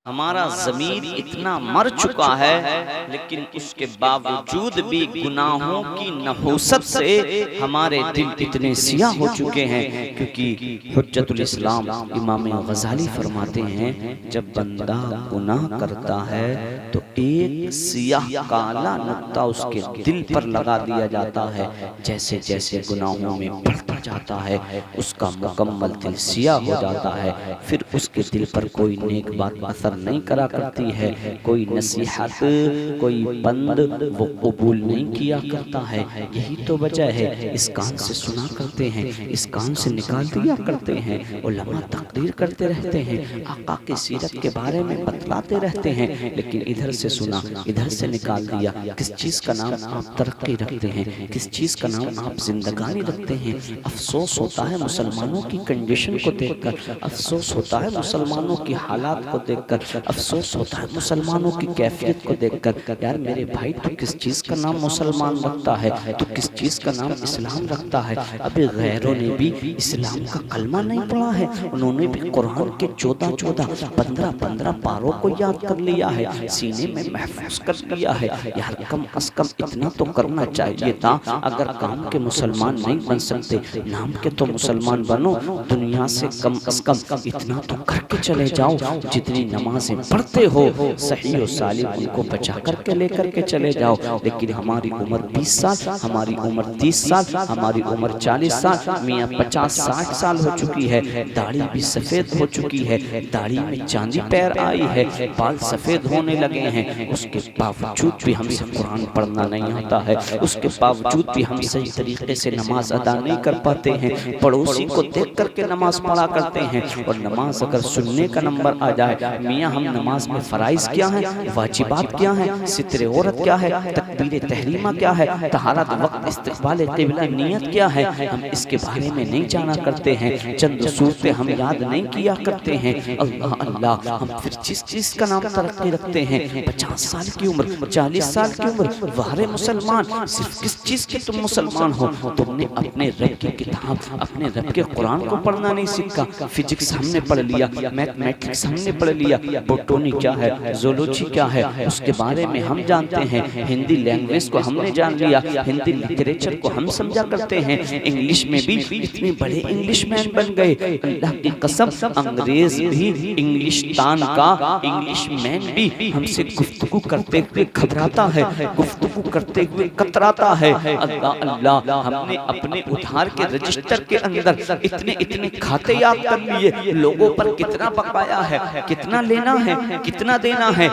ہمارا ضمیر اتنا مر چکا ہے لیکن اس کے باوجود بھی گناہوں کی نحوست سے ہمارے دل اتنے سیاہ ہو چکے ہیں، کیونکہ حجت الاسلام امام غزالی فرماتے ہیں جب بندہ گناہ کرتا ہے تو ایک سیاہ کالا نقطہ اس کے دل پر لگا دیا جاتا ہے، جیسے جیسے گناہوں میں بڑھتا جاتا ہے اس کا مکمل دل سیاہ ہو جاتا ہے، پھر اس کے دل پر کوئی نیک بات اثر نہیں کرا کرتی ہے، کوئی نصیحت کوئی بند وہ قبول نہیں کیا کرتا ہے۔ یہی تو وجہ ہے اس کان سے سنا کرتے ہیں، اس کان سے نکال دیا کرتے ہیں، علماء تقریر کرتے رہتے ہیں، آقا کی سیرت کے بارے میں بتلاتے رہتے ہیں، لیکن ادھر سے سنا ادھر سے نکال دیا۔ کس چیز کا نام آپ ترقی رکھتے ہیں، کس چیز کا نام آپ زندگانی رکھتے ہیں؟ افسوس ہوتا ہے مسلمانوں کی کنڈیشن کو دیکھ کر، افسوس ہوتا ہے مسلمانوں کی حالات کو دیکھ کر، افسوس ہوتا ہے مسلمانوں کی کیفیت کو دیکھ کر۔ یار میرے بھائی تو کس چیز کا نام مسلمان رکھتا ہے، تو کس چیز کا نام اسلام رکھتا ہے؟ ابھی غیروں نے بھی اسلام کا کلمہ نہیں پڑھا ہے، انہوں نے بھی قرآن کے 14 پاروں کو یاد کر لیا ہے، سینے میں محفوظ کر لیا ہے۔ یار کم از کم اتنا تو کرنا چاہیے تھا۔ اگر کام کے مسلمان نہیں بن سکتے، نام کے تو مسلمان بنو، دنیا سے کم از کم اتنا تو کر کے چلے جاؤ، جتنی نمازیں پڑھتے ہو صحیح و سالم ان کو بچا کر کے لے کر کے چلے جاؤ۔ لیکن ہماری عمر 20 سال، ہماری عمر 30 سال، ہماری عمر 40 سال، میاں 50-60 سال ہو چکی ہے، داڑھی بھی سفید ہو چکی ہے، داڑھی میں چاندی پیر آئی ہے، بال سفید ہونے لگے ہیں، اس کے باوجود بھی ہم سے قرآن پڑھنا نہیں آتا ہے، اس کے باوجود بھی ہم صحیح طریقے سے نماز ادا نہیں کر پاتے ہیں، پڑوسی کو دیکھ کر کے نماز پڑھا کرتے ہیں، اور نماز اگر سننے کا نمبر آ جائے، میاں ہم نماز میں فرائض کیا ہیں، واجبات کیا ہیں، ستر عورت کیا ہے، تکبیر تحریمہ کیا ہے، طہارت وقت، استقبال قبلہ، نیت کیا ہے، ہم اس کے بارے میں نہیں جانا کرتے ہیں، چند صورتیں ہم یاد نہیں کیا کرتے ہیں۔ اللہ اللہ، ہم پھر جس چیز کا نام ترقی رکھتے ہیں، 50 سال کی عمر، 40 سال کی عمر، وہرے مسلمان، صرف کس چیز کے تم مسلمان ہو؟ تم نے اپنے رب کی کتاب، اپنے رب کے قرآن کو پڑھنا نہیں سیکھا۔ فزکس ہم نے پڑھ لیا، میتھمیٹکس ہم نے پڑھ لیا، بوٹونی کیا ہے، زولوجی کیا ہے، اس کے بارے میں ہم جانتے ہیں، ہندی لینگویج کو ہم نے جان لیا، ہندی لٹریچر کو ہم سمجھا کرتے ہیں، انگلش میں بھی اتنے بڑے انگلش مین بن گئے، اللہ کی قسم انگریز بھی انگلشتان کا انگلش مین بھی ہم سے گفتگو کرتے ہوئے گھبراتا ہے، گفتگو کرتے ہوئے کتراتا ہے۔ اللہ اللہ، ہم نے اپنے ادھار کے رجسٹر کے اندر اتنے کھاتے یاد کر لیے، لوگوں پر کتنا بقایا ہے، کتنا لینا ہے، کتنا دینا ہے،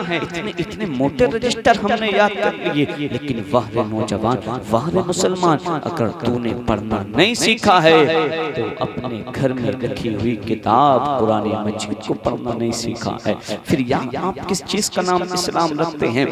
اتنے موٹے رجسٹر ہم نے یاد کر لیے۔ لیکن واہ نوجوان، واہ مسلمان، اگر تو نے پڑھنا نہیں سیکھا ہے تو اپنے گھر میں رکھی ہوئی کتاب قرآن مجید کو پڑھنا نہیں سیکھا ہے، پھر یہاں آپ کس چیز کا نام اسلام رکھتے ہیں؟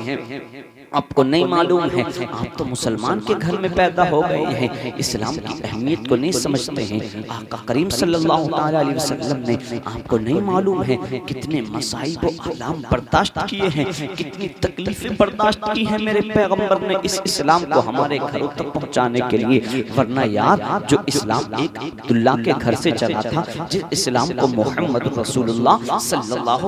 آپ کو نہیں معلوم ہے، آپ تو مسلمان کے گھر میں پیدا ہو گئے ہیں، اسلام کی اہمیت کو نہیں سمجھتے ہیں۔ آقا کریم صلی اللہ علیہ وسلم نے آپ کو نہیں معلوم ہے کتنے مصائب و آلام برداشت کیے ہیں، کتنی تکلیفیں برداشت کی ہیں میرے پیغمبر نے اس اسلام کو ہمارے گھروں تک پہنچانے کے لیے۔ ورنہ یار جو اسلام ایک عبداللہ کے گھر سے چلا تھا، جس اسلام کو محمد رسول اللہ صلی اللہ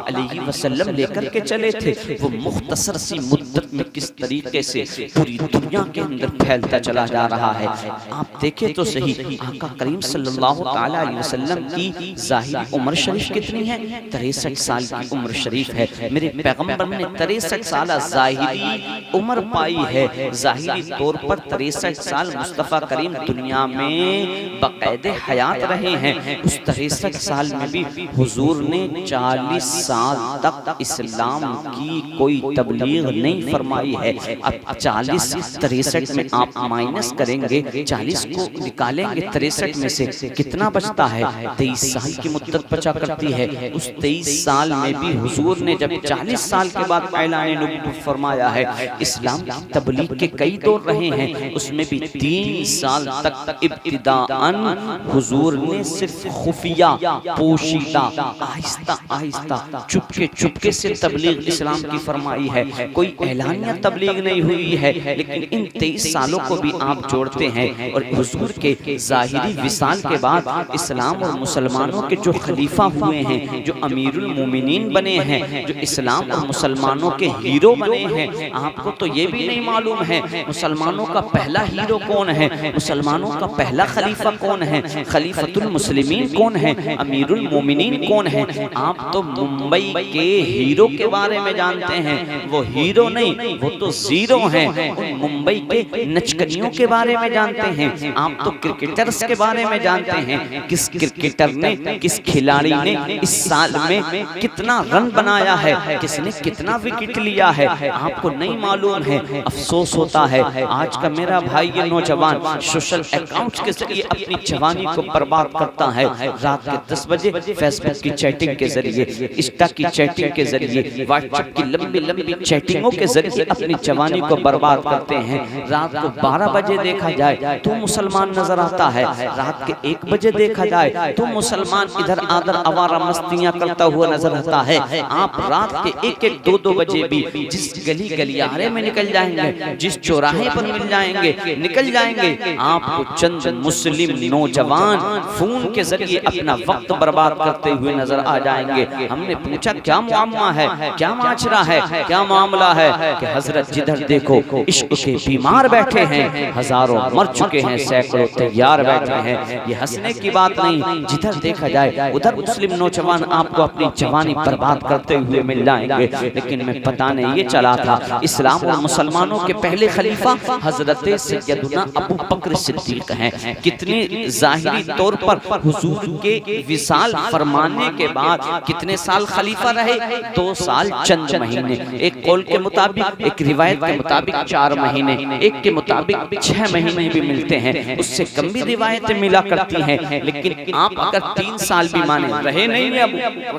علیہ وسلم لے کر کے چلے تھے، وہ مختصر سی مدت میں کس طریقے سے پوری دنیا کے اندر پھیلتا چلا جا رہا ہے۔ آپ دیکھیں تو صحیح، آقا کریم صلی اللہ علیہ وسلم کی ظاہری عمر شریف کتنی ہے؟ 63 سال کی عمر شریف ہے۔ میرے پیغمبر نے 63 سالہ ظاہری عمر پائی ہے، ظاہری طور پر 63 سال مصطفیٰ کریم دنیا میں باقاعدہ حیات رہے ہیں۔ اس 63 سال میں بھی حضور نے 40 سال تک اسلام کی کوئی تبلیغ نہیں فرمائی ہے۔ اب 40 63 میں آپ مائنس کریں گے، 40 کو نکالیں گے 63 میں سے، کتنا بچتا ہے؟ 23 سال کی مدت بچا کرتی ہے۔ اس 23 سال میں بھی حضور نے جب 40 سال کے بعد اعلان نبوت فرمایا ہے، اسلام کی تبلیغ کے کئی دور رہے ہیں، اس میں بھی 3 سال تک ابتداءً حضور نے صرف خفیہ، پوشیدہ، آہستہ آہستہ، چپکے چپکے سے تبلیغ اسلام کی فرمائی ہے۔ کوئی اعلان اعلانیہ تبلیغ نہیں ہوئی ہے، لیکن ان 23 سالوں کو بھی آپ جوڑتے ہیں، اور حضور کے ظاہری وصال کے بعد اسلام اور مسلمانوں کے جو خلیفہ ہوئے ہیں، جو امیر المومنین بنے ہیں، جو اسلام اور مسلمانوں کے ہیرو بنے ہیں، آپ کو تو یہ بھی نہیں معلوم ہے مسلمانوں کا پہلا ہیرو کون ہے، مسلمانوں کا پہلا خلیفہ کون ہے، خلیفۃ المسلمین کون ہے، امیر المومنین کون ہے؟ آپ تو ممبئی کے ہیرو کے بارے میں جانتے ہیں، وہ ہیرو نہیں، وہ تو زیرو ہیں۔ ان ممبئی کے نچکریوں کے بارے میں جانتے ہیں، آپ تو کرکٹرز کے بارے میں جانتے ہیں، کس کرکٹر نے، کس کھلاڑی نے اس سال میں کتنا رن بنایا ہے، کس نے کتنا وکٹ لیا ہے، آپ کو نہیں معلوم ہے۔ افسوس ہوتا ہے آج کا میرا بھائی یہ نوجوان سوشل اکاؤنٹس کے ذریعے اپنی جوانی کو برباد کرتا ہے، رات کے 10 بجے فیس بک کی چیٹنگ کے ذریعے، انسٹا کی چیٹنگ کے ذریعے، واٹس ایپ کی لمبی لمبی چیٹنگوں کے ذریعے اپنی جوانی کو برباد کرتے ہیں۔ رات کو 12 بجے دیکھا جائے تو مسلمان نظر آتا ہے، رات کے 1 بجے دیکھا جائے تو مسلمان ادھر آدھر آوارہ مستیاں کرتا ہوا نظر آتا ہے۔ آپ رات کے 1-2 بجے بھی جس گلی گلیارے میں نکل جائیں گے، جس چوراہے پر مل جائیں گے، نکل جائیں گے، آپ کو چند مسلم نوجوان فون کے ذریعے اپنا وقت برباد کرتے ہوئے نظر آ جائیں گے۔ ہم نے پوچھا کیا معاملہ ہے، کیا معاشرہ ہے، کیا معاملہ ہے، کہ حضرت جدھر دیکھو عشق کے بیمار بیٹھے ہیں، ہزاروں مر چکے ہیں، سینکڑوں تیار بیٹھے ہیں۔ یہ ہنسنے کی بات نہیں، جدھر دیکھا جائے ادھر مسلم نوجوان آپ کو اپنی جوانی برباد کرتے ہوئے مل جائیں گے۔ لیکن میں پتہ نہیں یہ چلا تھا اسلام اور مسلمانوں کے پہلے خلیفہ حضرت سیدنا ابو بکر صدیق ہیں۔ کتنے ظاہری طور پر حضور کے وصال فرمانے کے بعد کتنے سال خلیفہ رہے؟ 2 سال چند مہینے، ایک قول کے مطابق، ایک روایت کے مطابق 4 مہینے، ایک کے مطابق 6 مہینے بھی ملتے ہیں، اس سے کم بھی روایتیں ملا کرتی ہیں۔ لیکن آپ اگر 3 سال بھی مانے، رہے نہیں اب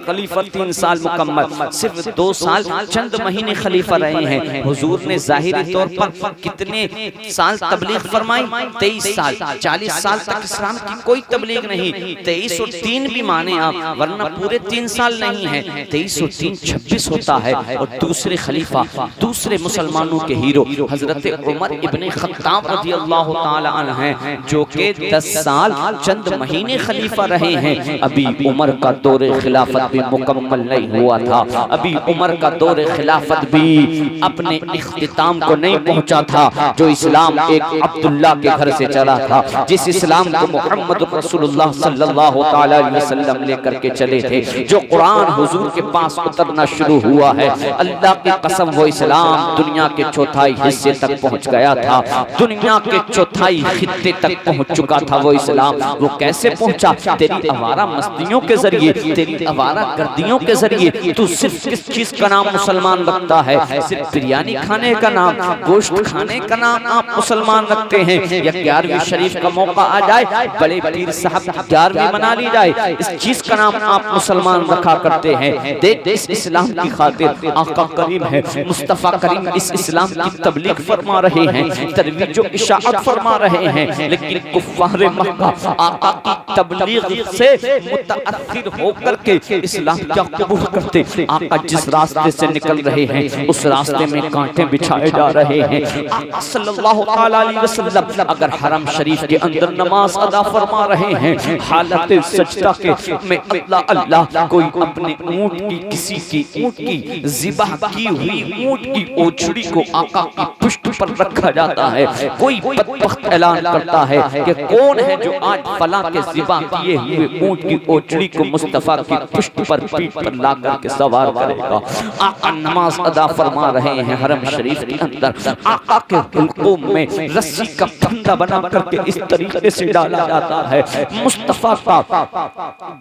خلیفہ 3 سال مکمل، صرف 2 سال چند مہینے خلیفہ رہے ہیں۔ حضور نے ظاہری طور پر کتنے سال تبلیغ فرمائی؟ 23 سال، 40 سال تک اسلام کی کوئی تبلیغ نہیں۔ 23 اور 3 بھی مانے آپ، ورنہ پورے 3 سال نہیں ہیں، 23 اور 3 26 ہوتا ہے۔ اور دوسرے خلیفہ، دوسرے مسلمانوں کے ہیرو حضرت عمر ابن خطاب رضی اللہ تعالی عنہ ہیں، جو کہ 10 سال چند مہینے خلیفہ رہے ہیں۔ ابھی عمر کا دور خلافت بھی مکمل نہیں ہوا تھا، ابھی عمر کا دور خلافت بھی اپنے اختتام کو نہیں پہنچا تھا۔ جو اسلام ایک عبداللہ کے گھر سے چلا تھا، جس اسلام کو محمد رسول اللہ صلی اللہ تعالی علیہ وسلم لے کر کے چلے تھے، جو قرآن حضور کے پاس اترنا شروع ہوا ہے، اللہ کی قسم وہ اسلام دنیا کے چوتھائی حصے تک پہنچ گیا تھا، دنیا کے چوتھائی خطے تک پہنچ چکا تھا وہ اسلام۔ وہ کیسے پہنچا؟ تیری آوارہ مستیوں کے ذریعے، تیری آوارہ گردیوں کے ذریعے۔ تو صرف کس چیز کا نام مسلمان رکھتا ہے؟ صرف بریانی کھانے کا نام، گوشت کھانے کا نام آپ مسلمان رکھتے ہیں؟ یا 11ویں شریف کا موقع آ جائے، بڑے پیر صاحب کی 11ویں منا لی جائے، اس چیز کا نام آپ مسلمان رکھا کرتے ہیں؟ دیکھ اس اسلام کی خاطر آقا کریم ہے، مصطفیٰ کریم اس اسلام کی تبلیغ فرما رہے ہیں، ترویج و اشاعت فرما رہے ہیں، لیکن کفار مکہ آقا کی تبلیغ سے متاثر ہو کر کے اسلام کیا قبول کرتے؟ آقا جس راستے سے نکل رہے ہیں اس راستے میں کانٹے بچھائے جا رہے ہیں۔ آقا صلی اللہ علیہ وسلم اگر حرم شریف کے اندر نماز ادا فرما رہے ہیں، حالت سجدہ کے میں اللہ اللہ، کوئی اپنے اونٹ کی، کسی کی اونٹ کی ذبح کی ہوئی اونٹ کی اوچھڑی کو آقا کی پشت پر رکھا جاتا ہے۔ کوئی بدبخت اعلان کرتا ہے کہ کون ہے جو آج فلاں کے ذبح کیے ہوئے اونٹ کی اوچھڑی کو مصطفیٰ کی پشت پر، پیٹھ پر لا کر کے سوار کرے گا۔ آقا نماز ادا فرما رہے ہیں حرم شریف کے اندر، آقا کے حلقوم میں رسی کا پھندا بنا کر کے اس طریقے سے ڈالا جاتا ہے، مصطفیٰ کا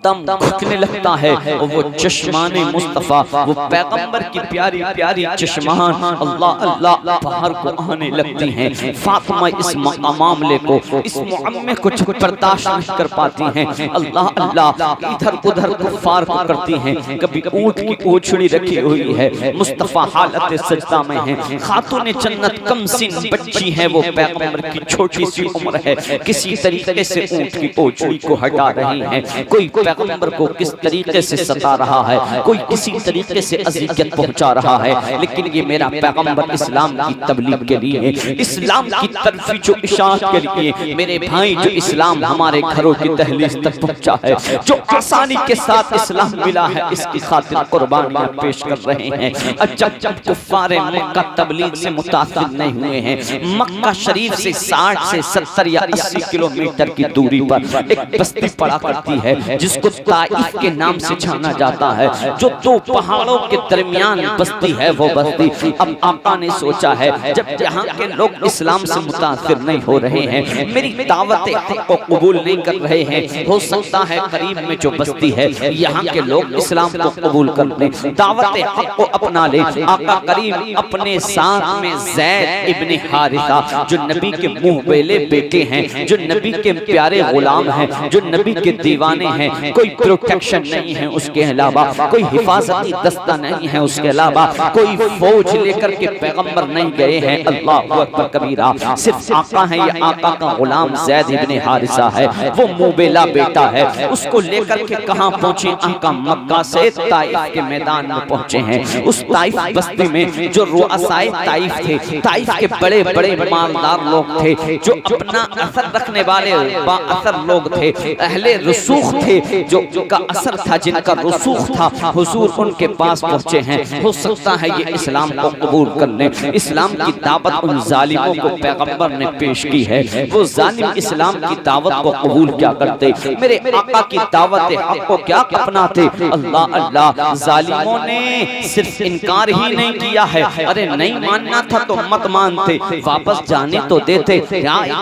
دم گھٹنے لگتا ہے، اور وہ چشمان مصطفیٰ، وہ پیغمبر کی پیاری پیاری چشمان اللہ اللہ باہر کو آنے لگتی ہیں۔ فاطمہ اس معاملے کو، اس معاملے کو برداشت نہیں کر پاتی ہیں، اللہ اللہ ادھر ادھر کفار کو کرتی ہیں۔ کبھی اونٹ کی اوچھڑی رکھی ہوئی ہے، مصطفیٰ حالت سجدہ میں ہیں، خاتون جنت کم سن بچی ہے، وہ پیغمبر کی چھوٹی سی عمر ہے، کسی طریقے سے اونٹ کی اوچھڑی کو ہٹا رہی ہیں۔ کوئی پیغمبر کو کس طریقے سے ستا رہا ہے، کوئی کسی طریقے سے اذیت پہنچا رہا ہے، لیکن یہ میرا پیغمبر اسلام کی تبلیغ کے لیے، اسلام کی طرف جو اشاعت کے لیے میرے بھائی جو اسلام ہمارے گھروں کی دہلیز تک پہنچا ہے، جو آسانی کے ساتھ اسلام ملا ہے، اس کی خاطر قربانیاں پیش کر رہے ہیں۔ جب کفار مکہ تبلیغ سے متاثر نہیں ہوئے ہیں، مکہ شریف سے 60 سے 70 یا 80 کلومیٹر کی دوری پر ایک بستی پڑا کرتی ہے جس کو طائف کے نام سے جانا جاتا ہے، جو دو پہاڑوں کے درمیان بستی ہے وہ بستی۔ اب آقا نے سوچا ہے جب یہاں کے لوگ اسلام سے متاثر نہیں ہو رہے ہیں، میری دعوت حق کو قبول نہیں کر رہے ہیں، ہو سکتا ہے قریب میں جو بستی ہے یہاں کے لوگ اسلام کو قبول کر لیں، دعوت حق کو اپنا لیں۔ آقا کریم اپنے ساتھ میں زید ابن حارثہ جو نبی کے منہ بیلے بیٹے ہیں، جو نبی کے پیارے غلام ہیں، جو نبی کے دیوانے ہیں، کوئی پروٹیکشن نہیں ہے اس کے علاوہ، کوئی حفاظتی دستہ نہیں ہے اس کے علاوہ، کوئی فوج لے کر کے پیغمبر نہیں گئے ہیں، اللہ اکبر کبیرہ، صرف آقا ہے، یہ آقا کا غلام زید ابن حارثہ ہے، وہ موبیلا بیٹا ہے، اس کو لے کر کے کہاں پہنچے؟ آقا مکہ سے طائف کے میدان میں پہنچے ہیں۔ اس طائف بستی میں جو رؤسائے طائف تھے، طائف کے بڑے بڑے مالدار لوگ تھے، جو اپنا اثر رکھنے والے با اثر لوگ تھے، اہل رسوخ تھے، جو کا اثر تھا، جن کا رسوخ تھا، حضور ان کے پاس پہنچے ہیں۔ ہو سکتا ہے یہ اسلام کو قبول کر لیں۔ اسلام کی دعوت ان ظالموں کو پیغمبر نے پیش کی ہے، وہ ظالم اسلام کی دعوت کو قبول کیا کرتے، میرے آقا کی دعوت حق کو کیا اپناتے؟ اللہ اللہ، ظالموں نے صرف انکار ہی نہیں کیا ہے، ارے نہیں ماننا تھا تو مت مانتے، واپس جانے تو دیتے۔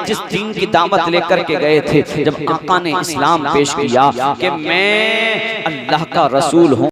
جس دین کی دعوت لے کر کے گئے تھے، جب آقا نے اسلام پیش کیا کہ میں اللہ کا رسول ہوں،